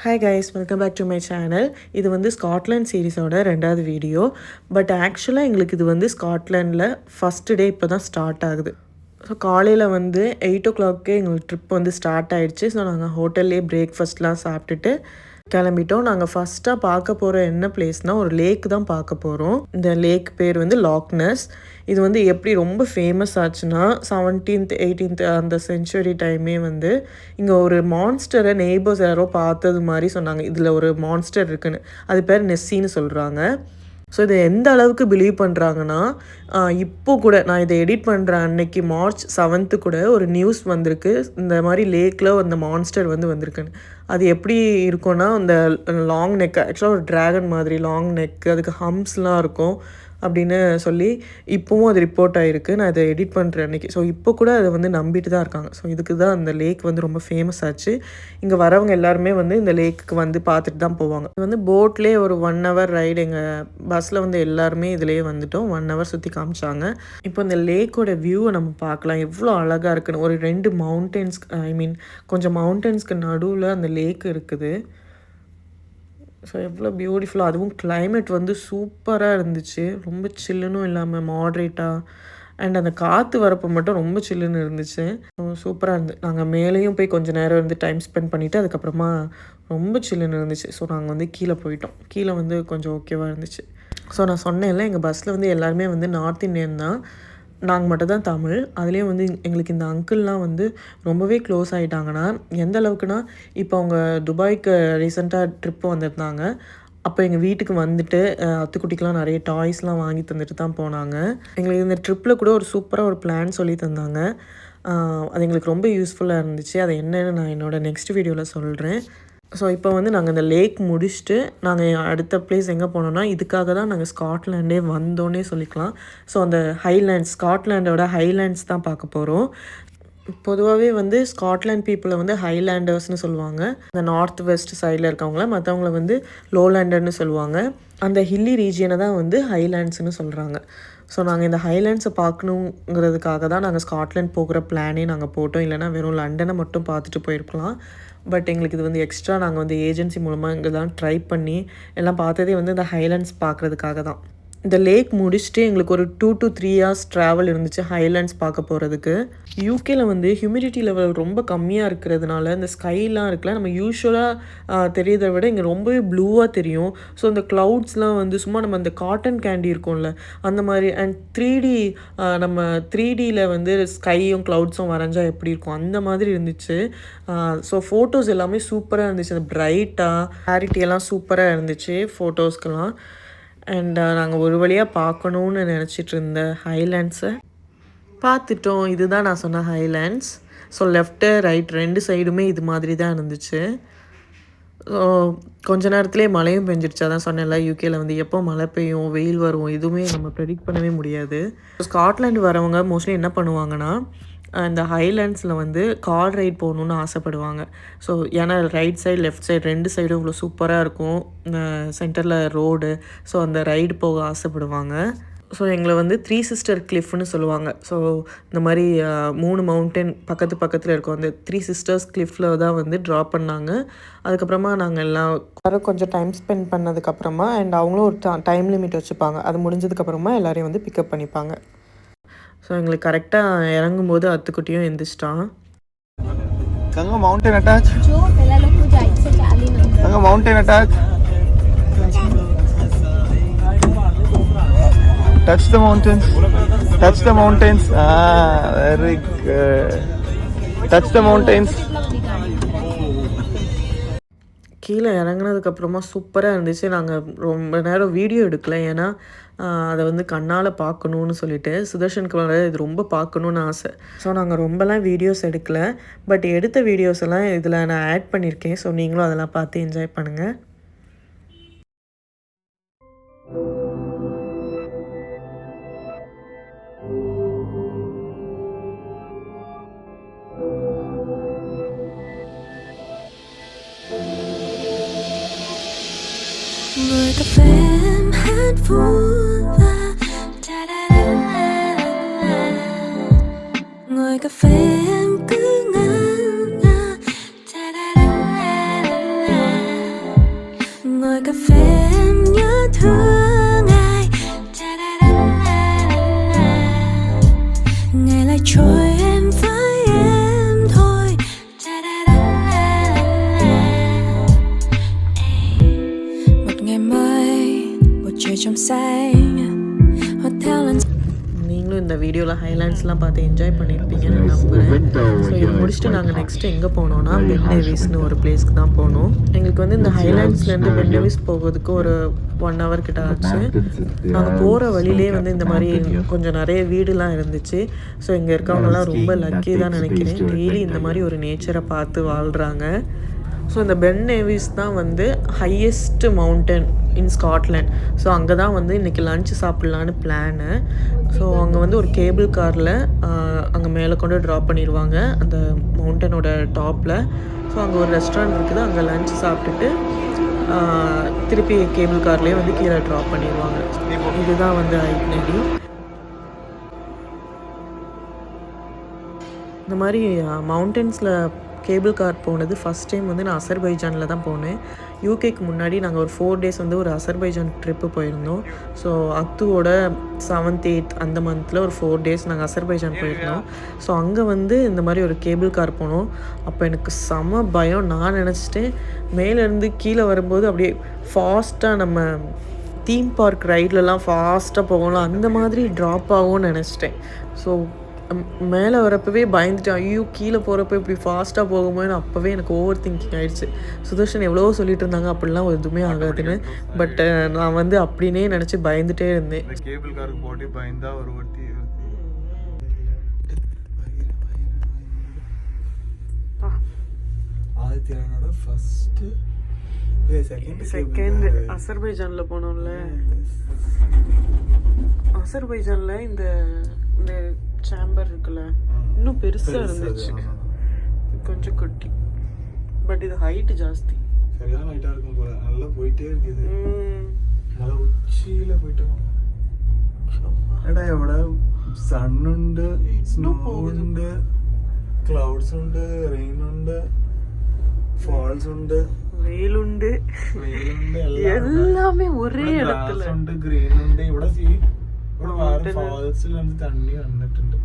Hi guys, welcome back to my channel. இது வந்து Scotland சீரிஸோட ரெண்டாவது வீடியோ. பட் ஆக்சுவலாக எங்களுக்கு இது வந்து ஸ்காட்லாண்டில் ஃபஸ்ட்டு டே இப்போ தான் ஸ்டார்ட் ஆகுது. ஸோ காலையில் வந்து 8 o'clock எங்களுக்கு ட்ரிப் வந்து ஸ்டார்ட் ஆகிடுச்சு. ஸோ நாங்கள் ஹோட்டல்லே பிரேக்ஃபாஸ்ட்லாம் சாப்பிட்டுட்டு கிளம்பிட்டோம். நாங்கள் ஃபஸ்ட்டாக பார்க்க போகிற என்ன பிளேஸ்னால் ஒரு லேக் தான் பார்க்க போகிறோம். இந்த லேக் பேர் வந்து லாக்னஸ். இது வந்து எப்படி ரொம்ப ஃபேமஸ் ஆச்சுன்னா 17th 18th அந்த செஞ்சுரி டைமே வந்து இங்கே ஒரு மான்ஸ்டரை நெய்பர்ஸ் யாரோ பார்த்தது மாதிரி சொன்னாங்க. இதில் ஒரு மான்ஸ்டர் இருக்குன்னு, அது பேர் நெஸ்ஸின்னு சொல்கிறாங்க. ஸோ இதை எந்த அளவுக்கு பிலீவ் பண்ணுறாங்கன்னா, இப்போ கூட நான் இதை எடிட் பண்ணுற அன்னைக்கு March 7th கூட ஒரு நியூஸ் வந்திருக்கு. இந்த மாதிரி லேக்கில் அந்த மான்ஸ்டர் வந்து வந்திருக்குன்னு. அது எப்படி இருக்கும்னா, அந்த லாங் நெக், ஆக்சுவலாக ஒரு ட்ராகன் மாதிரி லாங் நெக், அதுக்கு ஹம்ஸ்லாம் இருக்கும் அப்படின்னு சொல்லி இப்போவும் அது ரிப்போர்ட் ஆகிருக்கு. நான் இதை எடிட் பண்ணுறேன் அன்றைக்கி. ஸோ இப்போ கூட அதை வந்து நம்பிட்டு தான் இருக்காங்க. ஸோ இதுக்கு தான் அந்த லேக் வந்து ரொம்ப ஃபேமஸ் ஆச்சு. இங்கே வரவங்க எல்லாருமே வந்து இந்த லேக்குக்கு வந்து பார்த்துட்டு தான் போவாங்க. இது வந்து போட்லேயே ஒரு 1 hour ரைடு. எங்கள் பஸ்ஸில் வந்து எல்லாருமே இதிலேயே வந்துட்டோம். 1 hour சுற்றி காமிச்சாங்க. இப்போ இந்த லேக்கோட வியூவை நம்ம பார்க்கலாம், எவ்வளோ அழகாக இருக்குன்னு. ஒரு 2 மவுண்டன்ஸ், கொஞ்சம் மவுண்டன்ஸ்க்கு நடுவில் அந்த லேக் இருக்குது. ஸோ எவ்வளோ பியூட்டிஃபுல்லாக, அதுவும் கிளைமேட் வந்து சூப்பராக இருந்துச்சு. ரொம்ப சில்லுன்னும் இல்லாமல் மாட்ரேட்டாக, அண்ட் அந்த காற்று வரப்போ மட்டும் ரொம்ப சில்லுன்னு இருந்துச்சு. சூப்பராக இருந்து நாங்கள் மேலேயும் போய் கொஞ்சம் நேரம் வந்து டைம் ஸ்பெண்ட் பண்ணிவிட்டு அதுக்கப்புறமா ரொம்ப சில்லுன்னு இருந்துச்சு. ஸோ நாங்கள் வந்து கீழே போயிட்டோம். கீழே வந்து கொஞ்சம் ஓகேவாக இருந்துச்சு. ஸோ நான் சொன்னேன்ல, எங்கள் பஸ்ஸில் வந்து எல்லாருமே வந்து நார்த் இந்தியன் தான், நாங்கள் மட்டும் தான் தமிழ். அதுலேயும் வந்து எங்களுக்கு இந்த அங்கிள்லாம் வந்து ரொம்பவே க்ளோஸ் ஆகிட்டாங்கன்னா, எந்த அளவுக்குனா, இப்போ அவங்க துபாய்க்கு ரீசெண்டாக ட்ரிப்பு வந்திருந்தாங்க. அப்போ எங்கள் வீட்டுக்கு வந்துட்டு அத்துக்குட்டிக்கெலாம் நிறைய டாய்ஸ்லாம் வாங்கி தந்துட்டு தான் போனாங்க. எங்களுக்கு இந்த ட்ரிப்பில் கூட ஒரு சூப்பராக ஒரு பிளான் சொல்லி தந்தாங்க. அது எங்களுக்கு ரொம்ப யூஸ்ஃபுல்லாக இருந்துச்சு. அது என்னென்னு நான் என்னோடய நெக்ஸ்ட் வீடியோவில் சொல்கிறேன். ஸோ இப்போ வந்து நாங்கள் இந்த லேக் முடிச்சுட்டு நாங்கள் அடுத்த பிளேஸ் எங்கே போனோம்னா, இதுக்காக தான் நாங்கள் ஸ்காட்லாண்டே வந்தோன்னே சொல்லிக்கலாம். ஸோ அந்த ஹைலேண்ட்ஸ், ஸ்காட்லாண்டோட ஹைலேண்ட்ஸ் தான் பார்க்க போகிறோம். பொதுவாகவே வந்து ஸ்காட்லாண்ட் பீப்புளை வந்து ஹைலேண்டர்ஸ்னு சொல்லுவாங்க. இந்த நார்த் வெஸ்ட் சைடில் இருக்கவங்கள, மற்றவங்கள வந்து லோலேண்டர்னு சொல்லுவாங்க. அந்த ஹில்லி ரீஜியனை தான் வந்து ஹைலேண்ட்ஸ்னு சொல்கிறாங்க. ஸோ நாங்கள் இந்த ஹைலேண்ட்ஸை பார்க்கணுங்கிறதுக்காக தான் நாங்கள் ஸ்காட்லாண்ட் போகிற பிளானே நாங்கள் போட்டோம். இல்லைனா வெறும் லண்டனை மட்டும் பார்த்துட்டு போயிருக்கலாம். பட் எங்களுக்கு இது வந்து எக்ஸ்ட்ரா நாங்கள் வந்து ஏஜென்சி மூலமாக இங்கே தான் ட்ரை பண்ணி எல்லாம் பார்த்ததே வந்து இந்த ஹைலேண்ட்ஸ் பார்க்குறதுக்காக தான். இந்த லேக் முடிச்சுட்டு எங்களுக்கு ஒரு 2 to 3 hours ட்ராவல் இருந்துச்சு ஹைலேண்ட்ஸ் பார்க்க போகிறதுக்கு. யூகேல வந்து ஹியூமிடிட்டி லெவல் ரொம்ப கம்மியாக இருக்கிறதுனால இந்த ஸ்கைலாம் இருக்குல்ல, நம்ம யூஸ்வலாக தெரியறதை விட இங்கே ரொம்பவே ப்ளூவாக தெரியும். ஸோ இந்த க்ளவுட்ஸ்லாம் வந்து சும்மா நம்ம அந்த காட்டன் கேண்டி இருக்கும்ல அந்த மாதிரி, அண்ட் 3D, நம்ம 3Dயில் வந்து ஸ்கையும் க்ளவுட்ஸும் வரைஞ்சா எப்படி இருக்கும் அந்த மாதிரி இருந்துச்சு. ஸோ ஃபோட்டோஸ் எல்லாமே சூப்பராக இருந்துச்சு. அந்த பிரைட்டாக கிளாரிட்டியெல்லாம் சூப்பராக இருந்துச்சு ஃபோட்டோஸ்க்கெல்லாம். அண்ட் நாங்கள் ஒரு வழியாக பார்க்கணுன்னு நினச்சிட்டு இருந்த ஹைலேண்ட்ஸை பார்த்துட்டோம். இதுதான் நான் சொன்ன ஹைலேண்ட்ஸ். ஸோ லெஃப்ட்டு ரைட் 2 சைடுமே இது மாதிரி தான் இருந்துச்சு. ஸோ கொஞ்ச நேரத்துலேயே மழையும் பெஞ்சிடுச்சு. அதான் சொன்னேன்ல, யூகேல வந்து எப்போ மழை பெய்யும் வெயில் வரும் எதுவுமே நம்ம ப்ரெடிக்ட் பண்ணவே முடியாது. ஸ்காட்லாண்டு வரவங்க மோஸ்ட்லி என்ன பண்ணுவாங்கன்னா, இந்த ஹைலேண்ட்ஸில் வந்து கார் ரைட் போகணுன்னு ஆசைப்படுவாங்க. ஸோ ஏன்னா ரைட் சைடு லெஃப்ட் சைடு 2 சைடும் இவ்வளோ சூப்பராக இருக்கும், சென்டரில் ரோடு. ஸோ அந்த ரைடு போக ஆசைப்படுவாங்க. ஸோ எங்களை வந்து 3 Sister கிளிஃப்னு சொல்லுவாங்க. ஸோ இந்த மாதிரி 3 மவுண்டன் பக்கத்தில் இருக்கும். அந்த 3 Sisters கிளிஃபில் தான் வந்து ட்ராப் பண்ணாங்க. அதுக்கப்புறமா நாங்கள் எல்லாம் கொஞ்சம் டைம் ஸ்பெண்ட் பண்ணதுக்கப்புறமா, அண்ட் அவங்களும் ஒரு டைம் லிமிட் வச்சுப்பாங்க. அது முடிஞ்சதுக்கப்புறமா எல்லோரையும் வந்து பிக்கப் பண்ணிப்பாங்க. ஸோ எங்களுக்கு கரெக்டாக இறங்கும்போது அத்துக்குட்டியும் எந்திரிச்சிட்டான். Kanga mountain attach. जो पहला लोग को जाइट से चाली नहीं. Kanga mountain attach. Touch the mountains. Touch the mountains. Very good. Touch the mountains. கீழே இறங்கினதுக்கப்புறமா சூப்பராக இருந்துச்சு. நாங்கள் ரொம்ப நேரம் வீடியோ எடுக்கல, ஏன்னா அதை வந்து கண்ணால் பார்க்கணுன்னு சொல்லிட்டு சுதர்ஷனுக்கு வர இது ரொம்ப பார்க்கணுன்னு ஆசை. ஸோ நாங்கள் ரொம்பலாம் வீடியோஸ் எடுக்கலை, பட் எடுத்த வீடியோஸ் எல்லாம் இதில் நான் ஆட் பண்ணியிருக்கேன். ஸோ நீங்களும் அதெல்லாம் பார்த்து என்ஜாய் பண்ணுங்கள். Người cà phê em hát vui và da da da da. Người cà phê em cứ ngân nga da da da da. ngồi cà phê em nhớ thương ai. Ngày lại trôi em với em thôi. Một ngày mới, một trời trong xanh, hoặc theo lần நீங்களும் இந்த வீடியோவில் ஹைலைட்ஸ்லாம் பார்த்து enjoy பண்ணியிருப்பீங்கன்னு நான் நம்புகிறேன். So இது முடிச்சுட்டு நாங்கள் நெக்ஸ்ட்டு எங்கே போனோம்னா பென் நேவிஸ்னு ஒரு பிளேஸ்க்கு தான் போனோம். எங்களுக்கு வந்து இந்த ஹைலைட்ஸ்லேருந்து பென் நேவிஸ் போகிறதுக்கு ஒரு 1 hour கிட்ட ஆச்சு. நாங்கள் போகிற வழியிலே வந்து இந்த மாதிரி கொஞ்சம் நிறைய வீடுலாம் இருந்துச்சு. ஸோ இங்கே இருக்கவங்கலாம் ரொம்ப லக்கி தான் நினைக்கிறேன். டெய்லி இந்த மாதிரி ஒரு நேச்சரை பார்த்து வாழ்கிறாங்க. ஸோ இந்த பென் நேவிஸ் தான் வந்து ஹையஸ்ட் மவுண்டன் இன் ஸ்காட்லாண்ட். ஸோ அங்கே தான் வந்து இன்றைக்கி லன்ச் சாப்பிட்லான்னு பிளானு. ஸோ அங்கே வந்து ஒரு கேபிள் காரில் அங்கே மேலே கொண்டு ட்ராப் பண்ணிடுவாங்க அந்த மவுண்டனோட டாப்பில். ஸோ அங்கே ஒரு ரெஸ்டாரண்ட் இருக்குது. அங்கே லன்ச் சாப்பிட்டுட்டு திருப்பி கேபிள் கார்லேயே வந்து கீழே ட்ராப் பண்ணிடுவாங்க. இதுதான் வந்து ஐட்னரி. இந்த மாதிரி மவுண்டன்ஸில் கேபிள் கார் போனது ஃபஸ்ட் டைம் வந்து நான் அசர்பைஜானில் தான் போனேன். யூகேக்கு முன்னாடி நாங்கள் ஒரு 4 days வந்து ஒரு அசர்பைஜான் ட்ரிப்பு போயிருந்தோம். ஸோ அக்துவோட 7th 8th அந்த மந்தில் ஒரு 4 days நாங்கள் அசர்பைஜான் போயிருந்தோம். ஸோ அங்கே வந்து இந்த மாதிரி ஒரு கேபிள் கார் போனோம். அப்போ எனக்கு செம பயம். நான் நினச்சிட்டேன் மேலேருந்து கீழே வரும்போது அப்படியே ஃபாஸ்ட்டாக நம்ம தீம் பார்க் ரைட்லலாம் ஃபாஸ்ட்டாக போகலாம் அந்த மாதிரி ட்ராப் ஆகும்னு நினச்சிட்டேன். ஸோ மேலே வரப்பவே பயந்துட்டேன். ஐயோ கீழே போகிறப்ப இப்படி ஃபாஸ்ட்டாக போகும்போது அப்போவே எனக்கு ஓவர் திங்கிங் ஆகிடுச்சு. சுதர்ஷன் எவ்வளோ சொல்லிட்டு இருந்தாங்க அப்படிலாம் எதுவுமே ஆகாதுன்னு. பட் நான் வந்து அப்படின்னே நினச்சி பயந்துட்டே இருந்தேன். கேபிள் காருக்கு போட்டு பயந்தா ஒரு ஒருத்தி ஆதித்யனோட ஃபர்ஸ்ட் செகண்ட் அசர்பைஜானில் போனோம்ல. அசர்பைஜானில் இந்த இந்த சேம்பர் இருக்குல்ல இன்னும் பெருசாக இருந்துச்சு. கொஞ்சம் குட்டி. பட் இது ஹைட்டு ஜாஸ்தி. சரியான ஹைட்டாக இருக்கும் போல. நல்லா போயிட்டே இருக்குது. நல்லா உச்சியில் போயிட்டோம். എടാ ഇവിടെ സണ്ണുണ്ട്, സ്നോ ഉണ്ട്, ക്ലൗഡ്സ് ഉണ്ട്, റെയിൻ ഉണ്ട്, ഫാൾസ് ഉണ്ട്, വെയിലുണ്ട്, எல்லாமே ஒரே இடத்துல ഉണ്ട്, ഗ്രീൻ ഉണ്ട്. ഇവിടെ ഇവിടെ ഫാൾസിൽ തണ്ണി വന്നിട്ടുണ്ട്.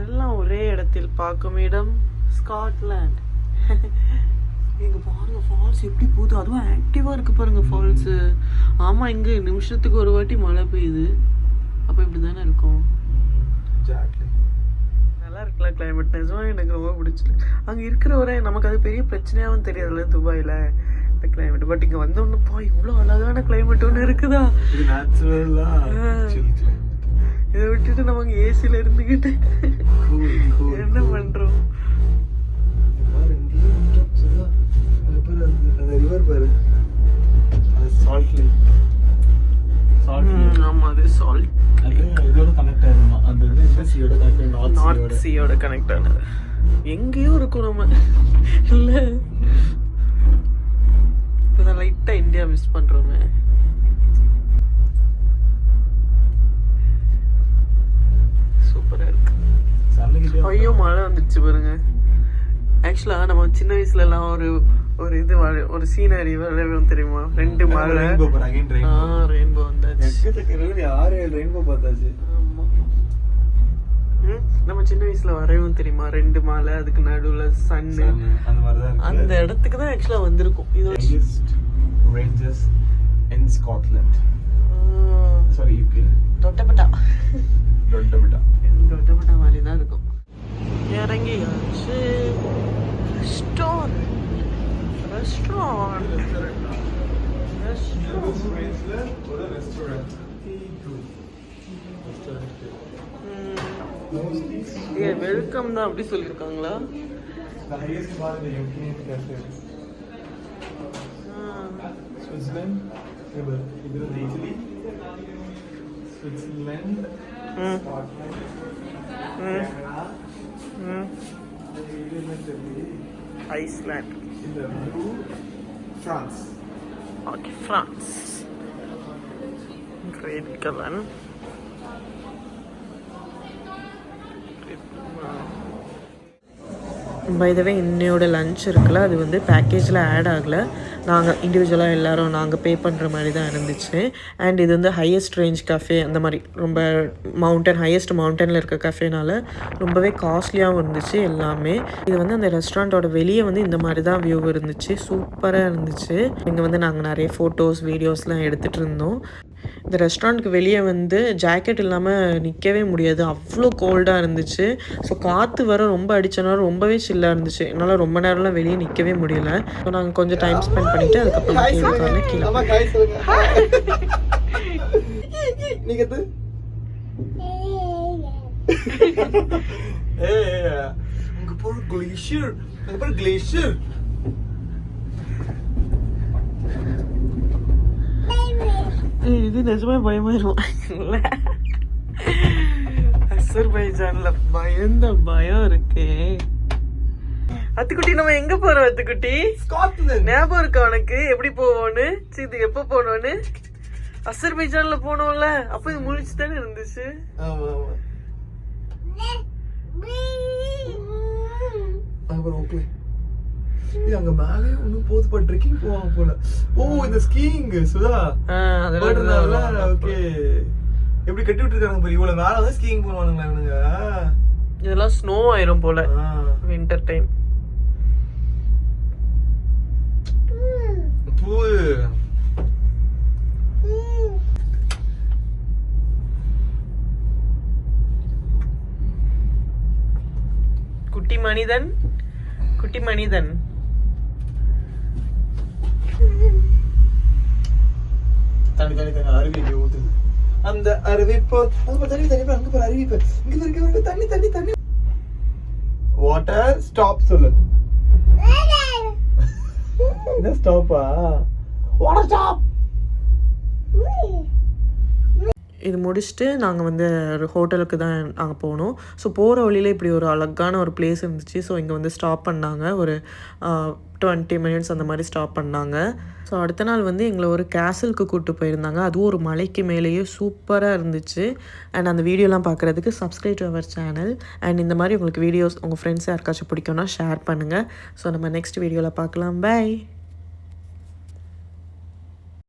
எல்லாம் ஒரே இடத்தில் பார்க்கும் இடம் ஸ்காட்லாண்ட். இங்க பாருங்க ஃபால்ஸ் எப்படி போகுது. அதுவும் ஆக்டிவா இருக்கு பாருங்க ஃபால்ஸ். ஆமா இங்க நிமிஷத்துக்கு ஒரு வாட்டி மழை பெய்யுது. அப்ப இப்படிதானே இருக்கும். நல்லா இருக்குல்ல கிளைமேட். நிஜமா எனக்கு ரொம்ப பிடிச்சிருக்கு. அங்க இருக்கிற ஒரே நமக்கு அது பெரிய பிரச்சனையாவும் தெரியாதுல்ல துபாயில இந்த கிளைமேட். பட் இங்க வந்த உடனே இவ்வளவு அழகான கிளைமேட் ஒன்று இருக்குதா. இதை விட்டுட்டு நமக்கு ஏசில இருந்துகிட்டு என்ன பண்றோம். ஆமா அது சால்ட் இதோட கனெக்ட் ஆயிருமா. அது நார்த் சீயோட கனெக்ட் ஆனது. எங்கேயோ இருக்கும் நம்ம இல்ல. இப்பதான் லைட்டா இந்தியா மிஸ் பண்றோமே. சூப்பரா இருக்கு. ஐயோ மழை வந்துடுச்சு பாருங்க. ஆக்சுவலா நம்ம சின்ன வயசுல எல்லாம் ஒரு இது ஒரு சீனரி வரைவோம் தெரியுமா. 2 மழை ரெயின்போ வந்தாச்சு. யாரு ரெயின்போ பார்த்தாச்சு. ஆமா நம்ம சின்ன வயசுல வரைவோம் தெரியுமா. 2 மலை அதுக்கு நடுவுல சன்னு அந்த இடத்துக்கு தான் ஆக்சுவலா வந்திருக்கும். இது ranges in Scotland. Sorry, UK. Doddabetta மாதிரி தான் இருக்கும். இறங்கியாச்சு. வெல்கம் தான் அப்படி சொல்லியிருக்காங்களா. The highest bar in the UK cafe. Switzerland. Either Italy, Switzerland, Scotland, Canada, Iceland. in the blue, France. Okay, France. Great color. By the way இன்னையோட lunch இருக்குல்ல அது வந்து பேக்கேஜில் ஆட் ஆகலை. நாங்கள் இண்டிவிஜுவலாக எல்லோரும் நாங்கள் பே பண்ணுற மாதிரி தான் இருந்துச்சு. அண்ட் இது வந்து ஹையஸ்ட் ரேஞ்ச் கஃபே, அந்த மாதிரி ரொம்ப ஹையஸ்ட் மவுண்டனில் இருக்க கஃபேனால ரொம்பவே காஸ்ட்லியாகவும் இருந்துச்சு எல்லாமே. இது வந்து அந்த ரெஸ்டாரண்ட்டோட வெளியே வந்து இந்த மாதிரி தான் வியூ இருந்துச்சு, சூப்பராக இருந்துச்சு. இங்கே வந்து நாங்கள் நிறைய ஃபோட்டோஸ் வீடியோஸ்லாம் எடுத்துகிட்டு இருந்தோம். இந்த ரெஸ்டாரண்ட்டுக்கு வெளியே வந்து ஜாக்கெட் இல்லாமல் நிற்கவே முடியாது, அவ்வளோ கோல்டாக இருந்துச்சு. ஸோ காற்று வர ரொம்ப அடித்தனால ரொம்பவே சில்லாக இருந்துச்சு. என்னால் ரொம்ப நேரம்லாம் வெளியே நிற்கவே முடியல. ஸோ நாங்கள் கொஞ்சம் டைம் ஸ்பெண்ட் பண்ணிவிட்டு அதுக்கப்புறம் கேபிள் காரில் கீழே இது நிஜமே பயமாயிரும். அசர்பைஜான்ல பயந்த பயம் இருக்கு. அத்துக்குட்டி நம்ம எங்க போறோம்? அத்துக்குட்டி ஞாபகம் இருக்கா உனக்கு எப்படி போவோன்னு? இது எப்ப போனோன்னு? அசர்பைஜான்ல போனோம்ல, அப்ப இது முழிச்சு தானே இருந்துச்சு. அங்க மேலே ஒன்னும் போது ட்ரெக்கிங் போவாங்க போல. ஓ இந்த ஸ்கீயிங் சுதா ஓகே. எப்படி கட்டி விட்டுருக்காங்க பாரு, இவ்வளவு மேல வந்து ஸ்கீயிங் போவானுங்களா இவனுங்க? இதெல்லாம் ஸ்னோ ஆயிரும் போல வின்டர் டைம். குட்டி மனிதன், குட்டி மனிதன். தண்ணி தண்ணி தண்ணி அருவி ஊத்துது. அந்த அருவி போ தண்ணி தண்ணி அங்க போற அருவி போ இங்க இருக்கு தண்ணி தண்ணி தண்ணி. வாட்டர் ஸ்டாப் சொல்லு. என்ன ஸ்டாப்பா? Water stop. இது முடிச்சுட்டு நாங்கள் வந்து ஒரு ஹோட்டலுக்கு தான் நாங்கள் போனோம். ஸோ போகிற வழியில் இப்படி ஒரு அழகான ஒரு பிளேஸ் இருந்துச்சு. ஸோ இங்கே வந்து ஸ்டாப் பண்ணாங்க, ஒரு 20 மினிட்ஸ் அந்த மாதிரி ஸ்டாப் பண்ணாங்க. ஸோ அடுத்த நாள் வந்து எங்களை ஒரு கேசலுக்கு கூப்பிட்டு போயிருந்தாங்க. அதுவும் ஒரு மலைக்கு மேலேயே சூப்பராக இருந்துச்சு. அண்ட் அந்த வீடியோலாம் பார்க்குறதுக்கு சப்ஸ்கிரைப் டு அவர் சேனல். அண்ட் இந்த மாதிரி உங்களுக்கு வீடியோஸ் உங்கள் ஃப்ரெண்ட்ஸ் யாருக்காச்சும் பிடிக்கும்னா ஷேர் பண்ணுங்கள். ஸோ நம்ம நெக்ஸ்ட் வீடியோவில் பார்க்கலாம். பை.